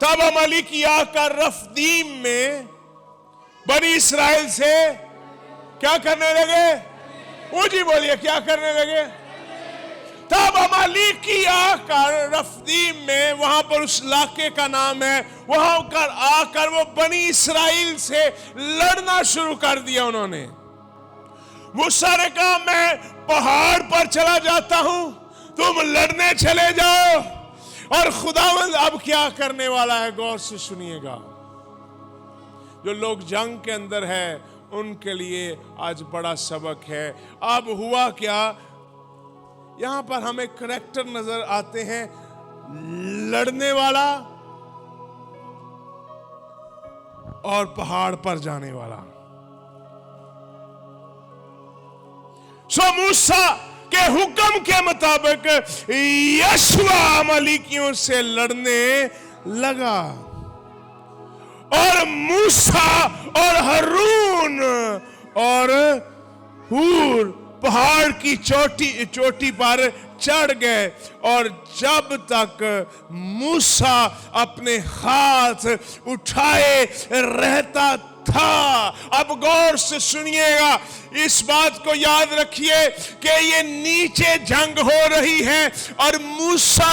तब अमालेकी आकर रफदीम में बनी इसराइल से क्या करने लगे? ऊंची बोलिए, क्या करने लगे? तब अमालेकी आकर रफदीम में, वहां पर उस इलाके का नाम है, वहां कर आकर वो बनी इसराइल से लड़ना शुरू कर दिया उन्होंने। मूसा ने कहा मैं पहाड़ पर चला जाता हूं, तुम लड़ने चले जाओ। और खुदावंद अब क्या करने वाला है, गौर से सुनिएगा। जो लोग जंग के अंदर है उनके लिए आज बड़ा सबक है। अब हुआ क्या, यहां पर हमें करैक्टर नजर आते हैं, लड़ने वाला और पहाड़ पर जाने वाला। सो मूसा के हुक्म के मुताबिक यशवा अमालेकियों से लड़ने लगा और मूसा और हारून और हूर पहाड़ की चोटी पर चढ़ गए। और जब तक मूसा अपने हाथ उठाए रहता था, अब गौर से सुनिएगा, इस बात को याद रखिए कि ये नीचे जंग हो रही है और मूसा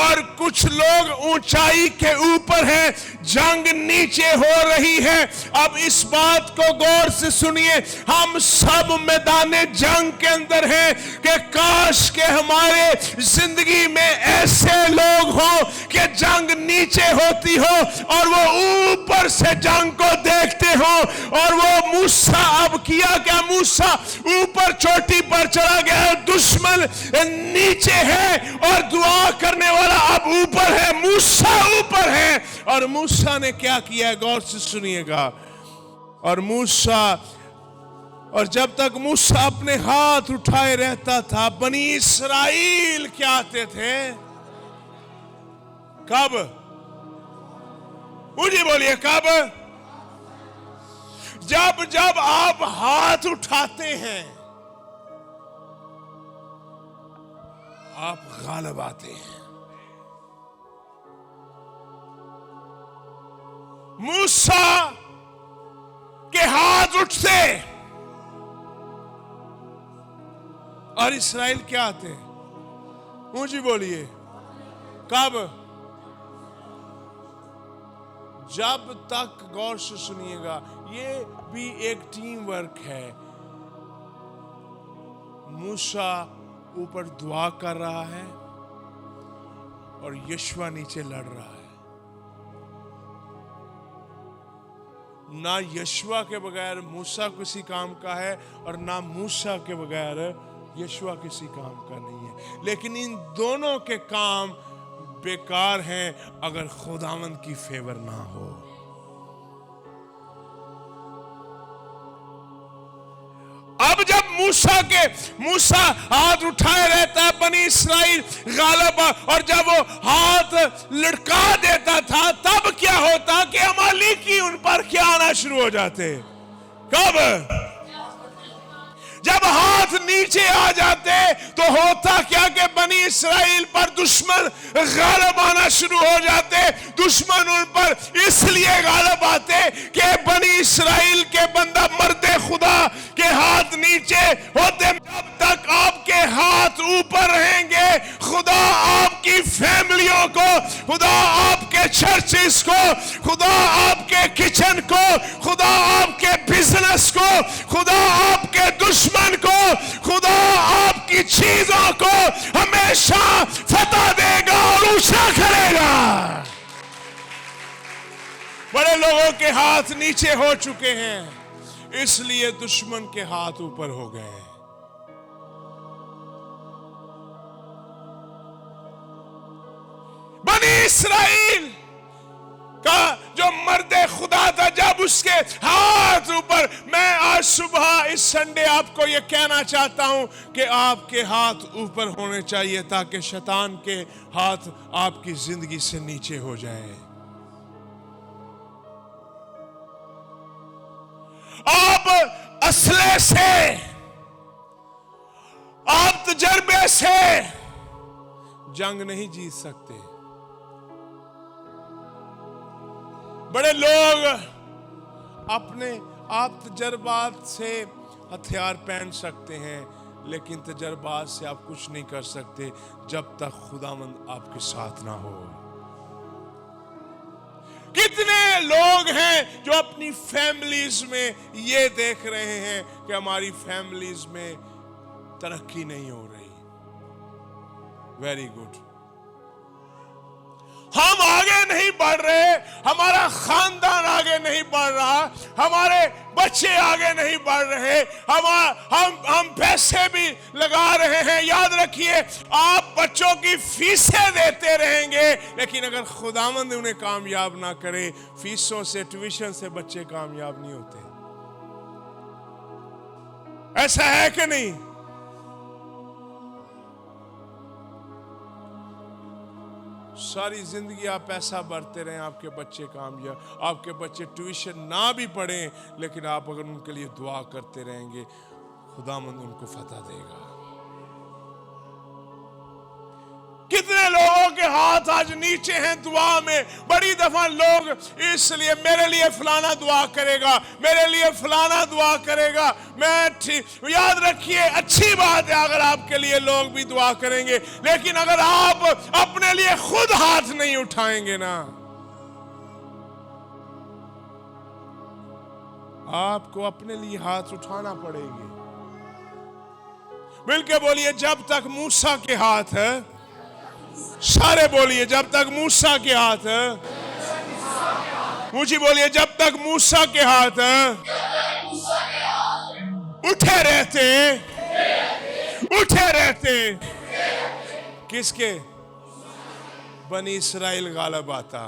और कुछ लोग ऊंचाई के ऊपर हैं, जंग नीचे हो रही है। अब इस बात को गौर से सुनिए, हम सब मैदाने जंग के अंदर हैं कि काश के हमारे जिंदगी में ऐसे लोग हो कि जंग नीचे होती हो और वो ऊपर से जंग को देखते हो। और वो मूसा अब किया क्या, मूसा ऊपर चोटी पर चला गया, दुश्मन नीचे है और दुआ करने वाला अब ऊपर है, मूसा ऊपर है। और मूसा ने क्या किया, गौर से सुनिएगा। और जब तक मूसा अपने हाथ उठाए रहता था, बनी इसराइल क्या आते थे? कब? मुझे बोलिए, कब? जब आप हाथ उठाते हैं आप गालिब आते हैं। मूसा के हाथ उठते और इसराइल क्या आते हैं? मुझे बोलिए, कब? जब तक, गौर से सुनिएगा, ये भी एक टीम वर्क है। मूसा ऊपर दुआ कर रहा है और यशवा नीचे लड़ रहा है। ना यशवा के बगैर मूसा किसी काम का है और ना मूसा के बगैर यशवा किसी काम का नहीं है। लेकिन इन दोनों के काम बेकार हैं अगर खुदावंद की फेवर ना हो। अब जब मूसा हाथ उठाए रहता है, बनी इसराइल गालिब, और जब वो हाथ लटका देता था तब क्या होता कि अमालेकी उन पर क्या आना शुरू हो जाते? कब? जब हाथ नीचे आ जाते तो होता क्या कि बनी इसराइल पर दुश्मन गालिब आना शुरू हो जाते। दुश्मन उन पर इसलिए गालिब आते कि बनी इसराइल के बंदा मर्दे खुदा के हाथ नीचे होते। जब तक आपके हाथ ऊपर रहेंगे, खुदा आपकी फैमिलियों को, खुदा आपके चर्चेस को, खुदा आपके किचन को, खुदा आपके बिजनेस को, खुदा आपके दुश्मन को, खुदा आपकी चीजों को हमेशा फतह देगा और ऊंचा करेगा। बड़े लोगों के हाथ नीचे हो चुके हैं, इसलिए दुश्मन के हाथ ऊपर हो गए। बनी इसराइल का जो मर्दे खुदा था, जब उसके हाथ ऊपर, मैं आज सुबह इस संडे आपको यह कहना चाहता हूं कि आपके हाथ ऊपर होने चाहिए ताकि शैतान के हाथ आपकी जिंदगी से नीचे हो जाए। आप असले से, आप तजर्बे से जंग नहीं जीत सकते। बड़े लोग अपने आप तजर्बात से हथियार पहन सकते हैं, लेकिन तजर्बात से आप कुछ नहीं कर सकते जब तक खुदावंद आपके साथ ना हो। कितने लोग हैं जो अपनी फैमिलीज में ये देख रहे हैं कि हमारी फैमिलीज में तरक्की नहीं हो रही। वेरी गुड, हम आगे नहीं बढ़ रहे, हमारा खानदान आगे नहीं बढ़ रहा, हमारे बच्चे आगे नहीं बढ़ रहे, हम पैसे भी लगा रहे हैं। याद रखिए, आप बच्चों की फीसें देते रहेंगे, लेकिन अगर खुदावंद उन्हें कामयाब ना करे, फीसों से, ट्यूशन से बच्चे कामयाब नहीं होते। ऐसा है कि नहीं? सारी जिंदगी आप पैसा भरते रहें, आपके बच्चे कामयाब, आपके बच्चे ट्यूशन ना भी पढ़ें, लेकिन आप अगर उनके लिए दुआ करते रहेंगे, खुदावंद उनको फतह देगा। कितने लोगों के हाथ आज नीचे हैं दुआ में। बड़ी दफा लोग इसलिए मेरे लिए फलाना दुआ करेगा, मेरे लिए फलाना दुआ करेगा। याद रखिए, अच्छी बात है अगर आपके लिए लोग भी दुआ करेंगे, लेकिन अगर आप अपने लिए खुद हाथ नहीं उठाएंगे ना, आपको अपने लिए हाथ उठाना पड़ेंगे। मिलके बोलिए, जब तक मूसा के हाथ है, सारे बोलिए, जब तक मूसा के हाथ है, मुझे बोलिए, जब तक मूसा के हाथ है, उठे रहते किसके? बनी इस्राएल गालिब आता।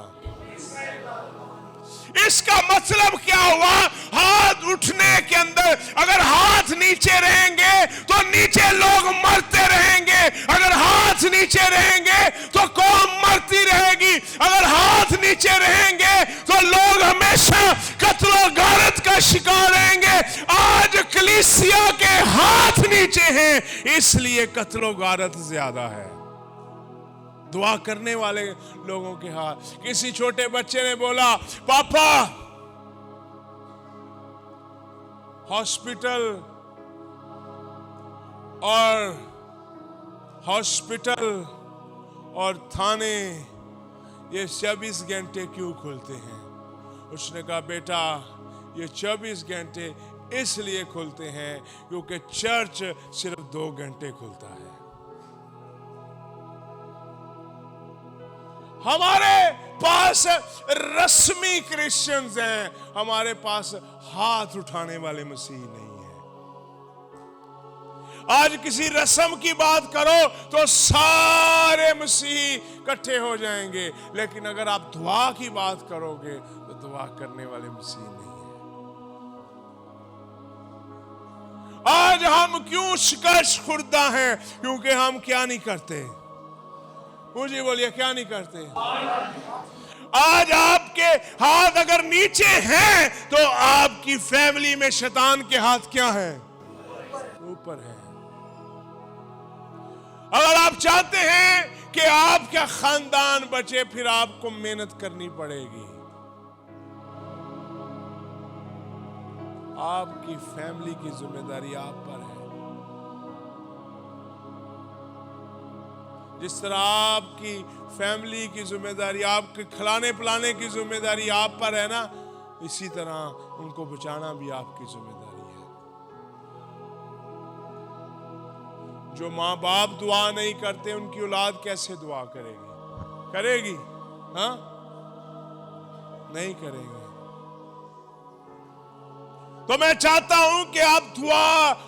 इसका मतलब क्या हुआ? हाथ उठने के अंदर अगर हाथ नीचे रहेंगे तो नीचे लोग मरते रहेंगे, अगर हाथ नीचे रहेंगे तो कौम मरती रहेगी, अगर हाथ नीचे रहेंगे तो लोग हमेशा कत्लो गारत का शिकार रहेंगे। आज कलीसिया के हाथ नीचे हैं, इसलिए कत्लो गारत ज्यादा है। दुआ करने वाले लोगों के हाथ। किसी छोटे बच्चे ने बोला, पापा हॉस्पिटल और थाने ये 24 घंटे क्यों खुलते हैं? उसने कहा, बेटा ये 24 घंटे इसलिए खुलते हैं क्योंकि चर्च सिर्फ 2 घंटे खुलता है। हमारे पास रस्मी क्रिश्चियंस हैं, हमारे पास हाथ उठाने वाले मसीह नहीं है। आज किसी रस्म की बात करो तो सारे मसीही इकट्ठे हो जाएंगे, लेकिन अगर आप दुआ की बात करोगे तो दुआ करने वाले मसीह नहीं है। आज हम क्यों शिकस्त खुर्दा हैं? क्योंकि हम क्या नहीं करते? मुझे बोलिए, क्या नहीं करते? आज आपके हाथ अगर नीचे हैं तो आपकी फैमिली में शैतान के हाथ क्या है? ऊपर है। अगर आप चाहते हैं कि आपका खानदान बचे, फिर आपको मेहनत करनी पड़ेगी। आपकी फैमिली की जिम्मेदारी आप पर है। जिस तरह आपकी फैमिली की जिम्मेदारी, आपके खिलाने पिलाने की जिम्मेदारी आप पर है ना, इसी तरह उनको बचाना भी आपकी जिम्मेदारी है। जो माँ बाप दुआ नहीं करते, उनकी औलाद कैसे दुआ करेगी? हाँ, नहीं करेंगे। तो मैं चाहता हूं कि आप दुआ,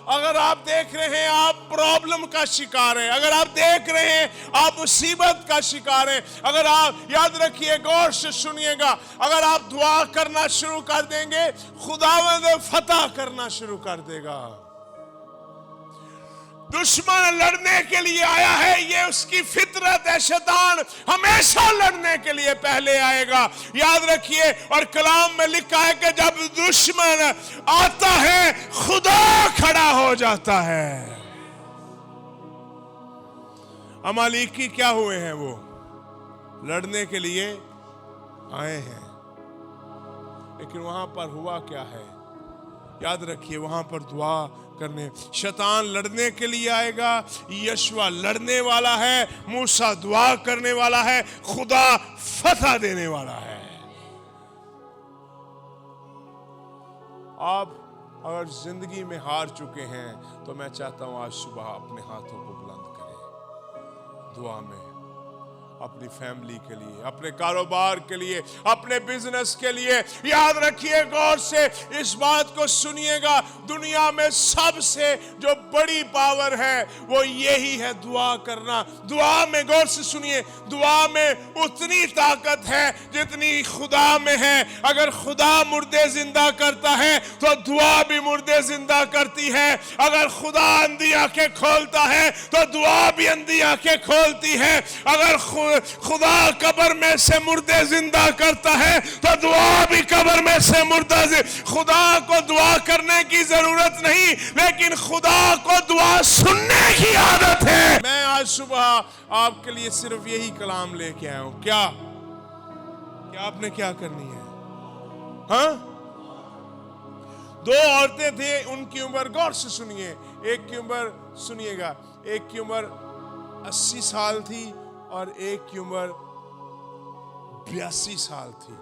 अगर आप देख रहे हैं आप प्रॉब्लम का शिकार हैं, अगर आप देख रहे हैं आप मुसीबत का शिकार हैं, अगर आप, याद रखिए, गौर से सुनिएगा, अगर आप दुआ करना शुरू कर देंगे, खुदावंद फतह करना शुरू कर देगा। दुश्मन लड़ने के लिए आया है, ये उसकी फितरत है। शैतान हमेशा लड़ने के लिए पहले आएगा, याद रखिए। और कलाम में लिखा है कि जब दुश्मन आता है खुदा खड़ा हो जाता है। अमालेकी क्या हुए हैं? वो लड़ने के लिए आए हैं। लेकिन वहां पर हुआ क्या है, याद रखिए, वहां पर दुआ करने, शैतान लड़ने के लिए आएगा, यशवा लड़ने वाला है, मूसा दुआ करने वाला है, खुदा फतह देने वाला है। आप अगर जिंदगी में हार चुके हैं तो मैं चाहता हूं आज सुबह अपने हाथों को बुलंद करें दुआ में, अपनी फैमिली के लिए, अपने कारोबार के लिए, अपने बिजनेस के लिए। याद रखिए, गौर से इस बात को सुनिएगा, दुनिया में सबसे जो बड़ी पावर है वो यही है, दुआ करना। दुआ में, गौर से सुनिए, दुआ में उतनी ताकत है जितनी खुदा में है। अगर खुदा मुर्दे जिंदा करता है तो दुआ भी मुर्दे जिंदा करती है। अगर खुदा अंधी आंखें खोलता है तो दुआ भी अंधी आंखें खोलती है। अगर खुदा कब्र में से मुर्दे जिंदा करता है तो दुआ भी कब्र में से मुर्दा। खुदा को दुआ करने की जरूरत नहीं, लेकिन खुदा को दुआ सुनने की आदत है। मैं आज सुबह आपके लिए सिर्फ यही कलाम लेके आया हूं। क्या आपने क्या करनी है? हाँ, 2 औरतें थे, उनकी उम्र, गौर से सुनिए, एक की उम्र, सुनिएगा, एक की उम्र 80 साल थी और एक की उम्र 82 साल थी।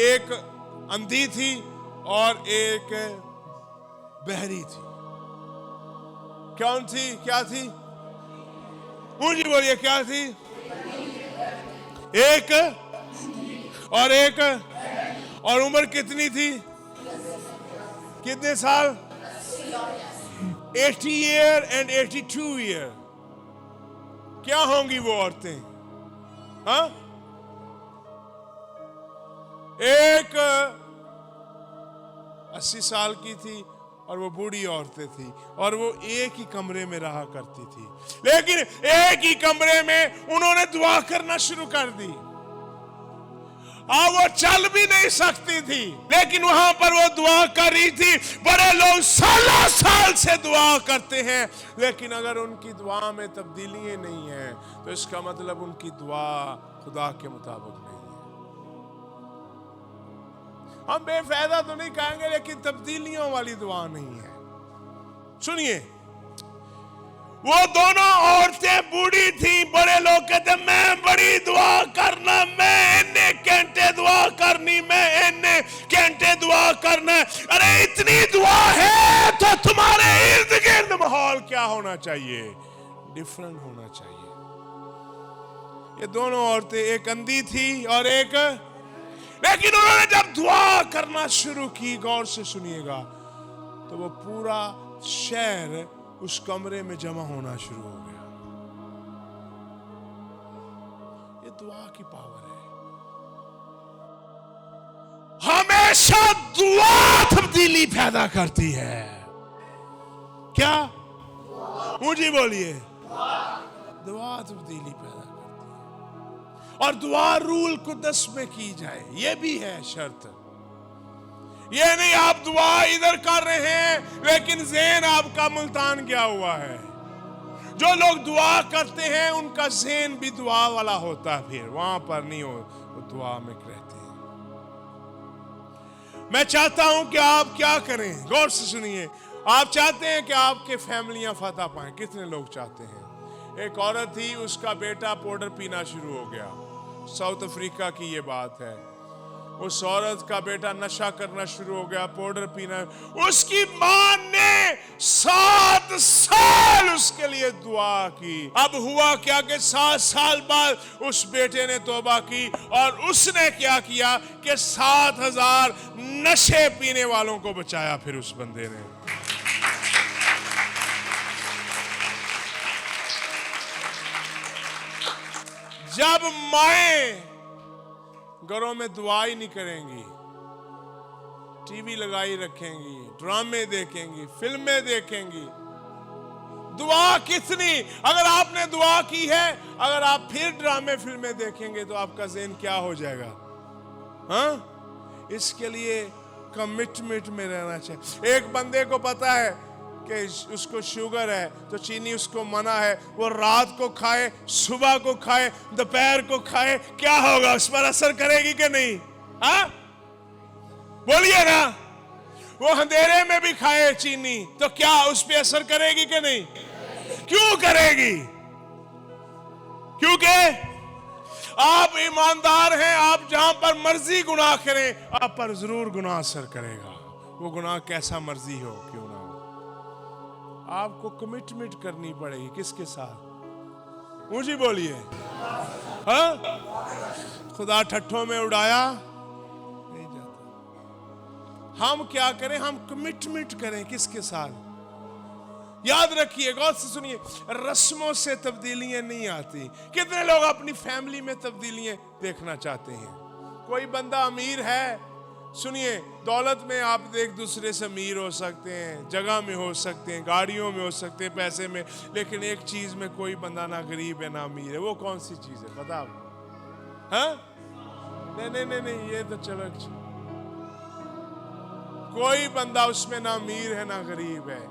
एक अंधी थी और एक बहरी थी। कौन थी? क्या थी? मुझे बोलिए, क्या थी? एक और एक, और उम्र कितनी थी? कितने साल? 80 ईयर एंड 82 ईयर। क्या होंगी वो औरतें? हाँ, एक 80 साल की थी और वो बूढ़ी औरतें थी, और वो एक ही कमरे में रहा करती थी। लेकिन एक ही कमरे में उन्होंने दुआ करना शुरू कर दी। वो चल भी नहीं सकती थी, लेकिन वहां पर वो दुआ कर रही थी। बड़े लोग सालों साल से दुआ करते हैं, लेकिन अगर उनकी दुआ में तब्दीलियां नहीं है तो इसका मतलब उनकी दुआ खुदा के मुताबिक नहीं है। हम बेफायदा तो नहीं कहेंगे, लेकिन तब्दीलियों वाली दुआ नहीं है। सुनिए, वो दोनों औरतें बूढ़ी थी। बड़े लोग कहते मैं बड़ी दुआ करना, मैं इन्ने घंटे दुआ करनी, मैं इन्ने घंटे दुआ करना। अरे इतनी दुआ है तो तुम्हारे इर्द गिर्द माहौल क्या होना चाहिए? डिफरेंट होना चाहिए। ये दोनों औरतें, एक अंधी थी और एक, लेकिन उन्होंने जब दुआ करना शुरू की, गौर से सुनिएगा, तो वो पूरा शहर उस कमरे में जमा होना शुरू हो गया। ये दुआ की पावर है। हमेशा दुआ तब्दीली पैदा करती है। क्या? मुझे बोलिए, दुआ तब्दीली पैदा करती है। और दुआ रूल कुद्दस में की जाए, ये भी है शर्त। ये नहीं आप दुआ इधर कर रहे हैं लेकिन ज़हन आपका मुल्तान गया हुआ है। जो लोग दुआ करते हैं उनका ज़हन भी दुआ वाला होता है, फिर वहां पर नहीं हो, वो दुआ में रहते हैं। मैं चाहता हूं कि आप क्या करें, गौर से सुनिए। आप चाहते हैं कि आपके फैमिलियां फतह पाएं? कितने लोग चाहते हैं? एक औरत थी, उसका बेटा पाउडर पीना शुरू हो गया। साउथ अफ्रीका की ये बात है। उस औरत का बेटा नशा करना शुरू हो गया, पाउडर पीना। उसकी मां ने 7 साल उसके लिए दुआ की। अब हुआ क्या कि 7 साल बाद उस बेटे ने तौबा की, और उसने क्या किया कि 7,000 नशे पीने वालों को बचाया। फिर उस बंदे ने, जब माएं घरों में दुआ ही नहीं करेंगी, टीवी लगाई रखेंगी, ड्रामे देखेंगी, फिल्में देखेंगी, दुआ कितनी? अगर आपने दुआ की है, अगर आप फिर ड्रामे फिल्में देखेंगे तो आपका ज़हन क्या हो जाएगा? हाँ, इसके लिए कमिटमेंट में रहना चाहिए। एक बंदे को पता है कि उसको शुगर है तो चीनी उसको मना है, वो रात को खाए, सुबह को खाए, दोपहर को खाए, क्या होगा? उस पर असर करेगी कि नहीं? हाँ, बोलिए ना। वो अंधेरे में भी खाए चीनी तो क्या उस पे असर करेगी कि नहीं? क्यों करेगी? क्योंकि आप ईमानदार हैं। आप जहां पर मर्जी गुनाह करें, आप पर जरूर गुनाह असर करेगा। वो गुनाह कैसा मर्जी हो क्यों ना हो, आपको कमिटमेंट करनी पड़ेगी। किसके साथ? मुझे बोलिए। हाँ, खुदा ठट्ठों में उड़ाया नहीं जाता। हम क्या करें? हम कमिटमेंट करें। किसके साथ? याद रखिए, गौर से सुनिए, रस्मों से तब्दीलियां नहीं आती। कितने लोग अपनी फैमिली में तब्दीलियां देखना चाहते हैं? कोई बंदा अमीर है, सुनिए, दौलत में आप एक दूसरे से अमीर हो सकते हैं, जगह में हो सकते हैं, गाड़ियों में हो सकते हैं, पैसे में, लेकिन एक चीज में कोई बंदा ना गरीब है ना अमीर है। वो कौन सी चीज है पता आपको? हाँ? नहीं, ये तो चलो, कोई बंदा उसमें ना अमीर है ना गरीब है।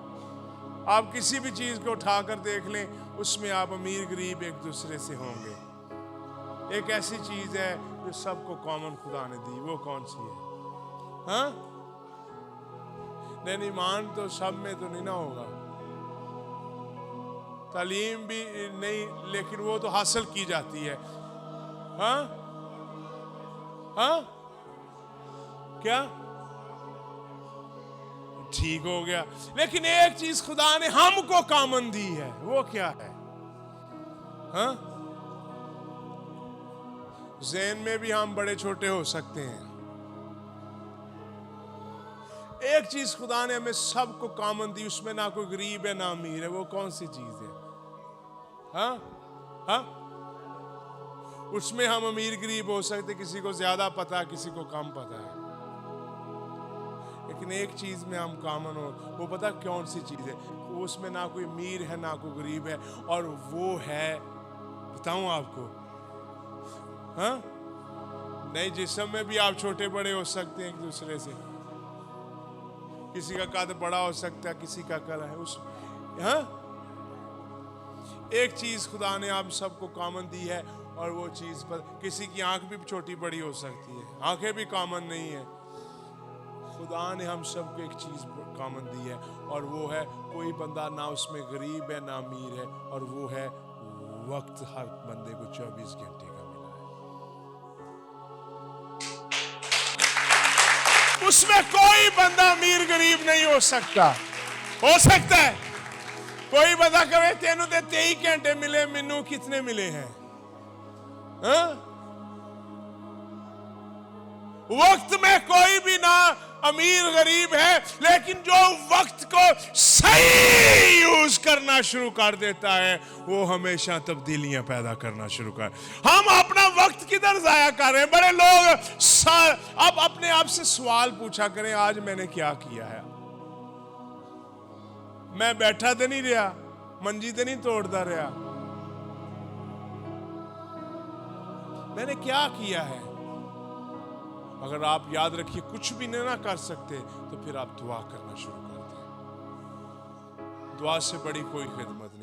आप किसी भी चीज को उठाकर देख लें, उसमें आप अमीर गरीब एक दूसरे से होंगे। एक ऐसी चीज है जो सबको कॉमन खुदा ने दी। वो कौन सी है? हाँ? नहीं, ईमान तो सब में तो नहीं ना होगा, तालीम भी नहीं, लेकिन वो तो हासिल की जाती है। हाँ? हाँ? क्या? ठीक हो गया। लेकिन एक चीज खुदा ने हमको कॉमन दी है। वो क्या है? हाँ? ज़हन में भी हम बड़े छोटे हो सकते हैं। एक चीज खुदा ने हमें सबको कॉमन दी, उसमें ना कोई गरीब है ना अमीर है। वो कौन सी चीज है? हाँ? हाँ? उसमें हम अमीर गरीब हो सकते, किसी को ज्यादा पता, किसी को कम पता है, लेकिन एक चीज में हम कॉमन हो। वो पता कौन सी चीज है? उसमें ना कोई अमीर है ना कोई गरीब है, और वो है, बताऊं आपको? हाँ? नहीं, जिस्म में भी आप छोटे बड़े हो सकते हैं एक दूसरे से। किसी का कद बड़ा हो सकता है, किसी का कद है उस। हाँ? एक चीज खुदा ने आप सबको कॉमन दी है, और वो चीज पर किसी की आंख भी छोटी बड़ी हो सकती है, आंखें भी कॉमन नहीं है। खुदा ने हम सबको एक चीज कॉमन दी है, और वो है, कोई बंदा ना उसमें गरीब है ना अमीर है, और वो है वक्त। हर बंदे को 24 घंटे का मिला है। उसमें कोई बंदा अमीर गरीब नहीं हो सकता। हो सकता है कोई बंदा कहे तेनू ते 23 घंटे मिले, मैनू कितने मिले हैं? हाँ? वक्त में कोई भी ना अमीर गरीब है, लेकिन जो वक्त को सही यूज करना शुरू कर देता है, वो हमेशा तब्दीलियां पैदा करना शुरू कर। हम अपना वक्त किधर जाया कर रहे हैं? बड़े लोग अब अपने आप से सवाल पूछा करें, आज मैंने क्या किया है? मैं बैठा तो नहीं रहा, मंजी तो नहीं तोड़ता रहा, मैंने क्या किया है? अगर आप याद रखिए, कुछ भी ना कर सकते तो फिर आप दुआ करना शुरू कर दें। दुआ से बड़ी कोई खिदमत नहीं।